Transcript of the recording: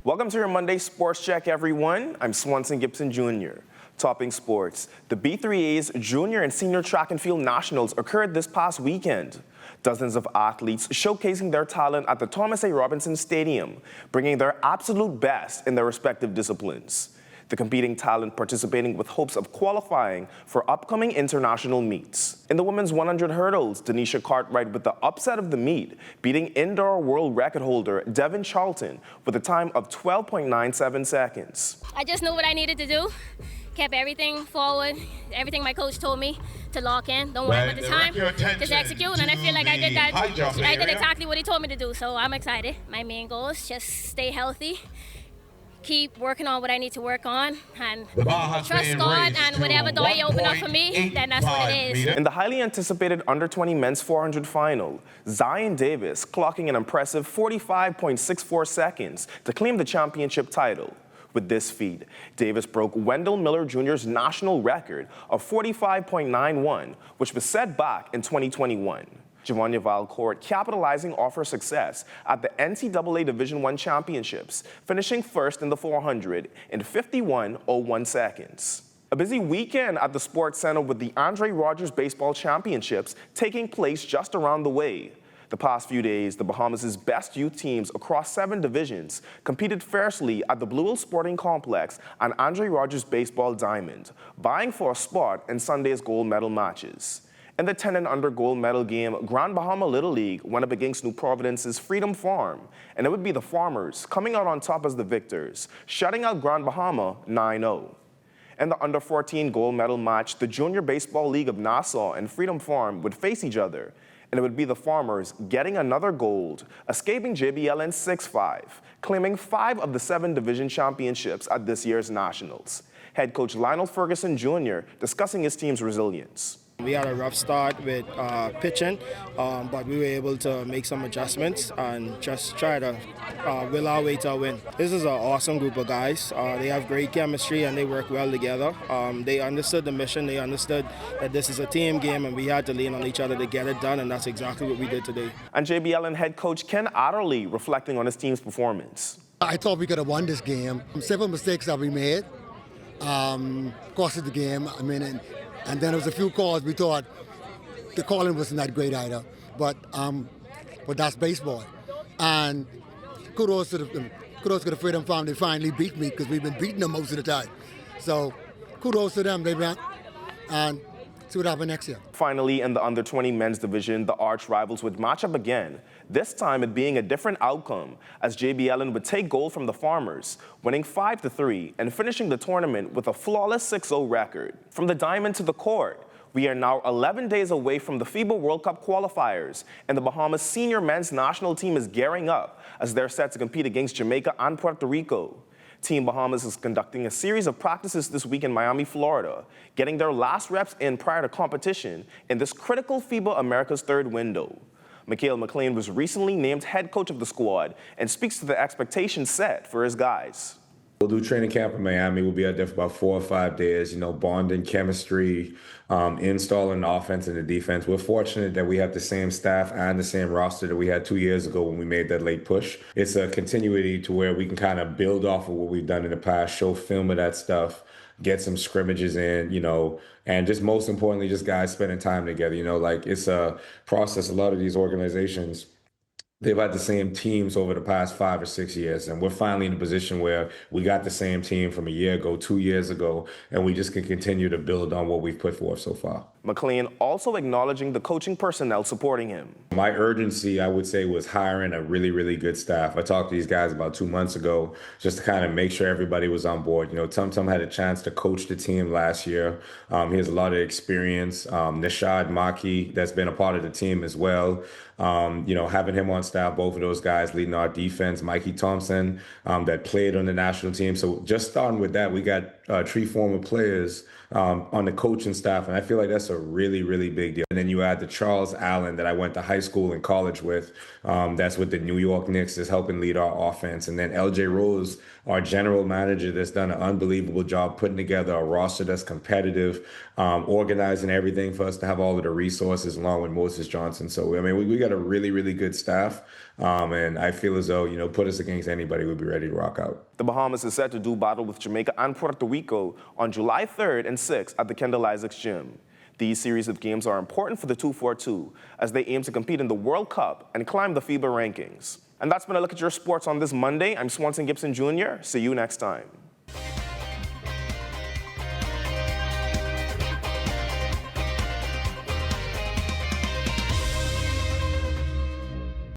Welcome to your Monday Sports Check, everyone. I'm Swanson Gibson Jr. Topping sports, the B3A's junior and senior track and field nationals occurred this past weekend. Dozens of athletes showcasing their talent at the Thomas A. Robinson Stadium, bringing their absolute best in their respective disciplines. The competing talent participating with hopes of qualifying for upcoming international meets. In the women's 100 hurdles, Denisha Cartwright with the upset of the meet, beating indoor world record holder Devin Charlton with a time of 12.97 seconds. I just knew what I needed to do, kept everything forward, everything my coach told me to lock in. Don't worry about the time, just execute, and I feel like I did that. I did exactly what he told me to do, so I'm excited. My main goal is just stay healthy, keep working on what I need to work on, and trust God, and whatever door you open up for me, then that's what it is. In the highly anticipated under-20 men's 400 final, Zion Davis clocking an impressive 45.64 seconds to claim the championship title. With this feat, Davis broke Wendell Miller Jr.'s national record of 45.91, which was set back in 2021. Javanya Valcourt capitalizing off her success at the NCAA Division I Championships, finishing first in the 400 in 51.01 seconds. A busy weekend at the Sports Center with the Andre Rogers Baseball Championships taking place just around the way. The past few days, the Bahamas' best youth teams across 7 divisions competed fiercely at the Blue Hill Sporting Complex on Andre Rogers Baseball Diamond, vying for a spot in Sunday's gold medal matches. In the 10 and under gold medal game, Grand Bahama Little League went up against New Providence's Freedom Farm, and it would be the Farmers coming out on top as the victors, shutting out Grand Bahama 9-0. In the under 14 gold medal match, the Junior Baseball League of Nassau and Freedom Farm would face each other, and it would be the Farmers getting another gold, escaping JBLN 6-5, claiming 5 of the 7 division championships at this year's Nationals. Head coach Lionel Ferguson Jr. discussing his team's resilience. We had a rough start with pitching, but we were able to make some adjustments and just try to will our way to a win. This is an awesome group of guys. They have great chemistry and they work well together. They understood the mission. They understood that this is a team game and we had to lean on each other to get it done, and that's exactly what we did today. And JBLN head coach Ken Adderley reflecting on his team's performance. I thought we could have won this game. Several mistakes that we made costed the game. And then there was a few calls we thought the calling wasn't that great either. But that's baseball. And kudos to the Freedom Farm. They finally beat me because we've been beating them most of the time. So kudos to them. They went and see what happens next year. Finally, in the under 20 men's division, the arch rivals would match up again, this time it being a different outcome, as JBLN would take gold from the Farmers, winning 5-3 and finishing the tournament with a flawless 6-0 record. From the diamond to the court, we are now 11 days away from the FIBA World Cup qualifiers, and the Bahamas senior men's national team is gearing up as they're set to compete against Jamaica and Puerto Rico. Team Bahamas is conducting a series of practices this week in Miami, Florida, getting their last reps in prior to competition in this critical FIBA America's Third window. Mikhail McLean was recently named head coach of the squad and speaks to the expectations set for his guys. We'll do training camp in Miami. We'll be out there for about 4 or 5 days, bonding, chemistry, installing the offense and the defense. We're fortunate that we have the same staff and the same roster that we had 2 years ago when we made that late push. It's a continuity to where we can kind of build off of what we've done in the past, show film of that stuff, get some scrimmages in, and just most importantly, just guys spending time together. It's a process. A lot of these organizations, they've had the same teams over the past 5 or 6 years, and we're finally in a position where we got the same team from a year ago, 2 years ago, and we just can continue to build on what we've put forth so far. McLean also acknowledging the coaching personnel supporting him. My urgency, I would say, was hiring a really, really good staff. I talked to these guys about 2 months ago just to kind of make sure everybody was on board. Tum Tum had a chance to coach the team last year. He has a lot of experience. Nishad Maki, that's been a part of the team as well. Having him on staff, both of those guys leading our defense. Mikey Thompson, that played on the national team. So just starting with that, we got 3 former players on the coaching staff, and I feel like that's a really, really big deal. And then you add the Charles Allen that I went to high school and college with, that's with the New York Knicks, is helping lead our offense. And then LJ Rose, our general manager, that's done an unbelievable job putting together a roster that's competitive, organizing everything for us to have all of the resources, along with Moses Johnson. So, I mean, we got a really, really good staff, and I feel as though, put us against anybody, we'd be ready to rock out. The Bahamas is set to do battle with Jamaica and Puerto Rico on July 3rd and 6th at the Kendall Isaacs Gym. These series of games are important for the 242 as they aim to compete in the World Cup and climb the FIBA rankings. And that's been a look at your sports on this Monday. I'm Swanson Gibson Jr. See you next time.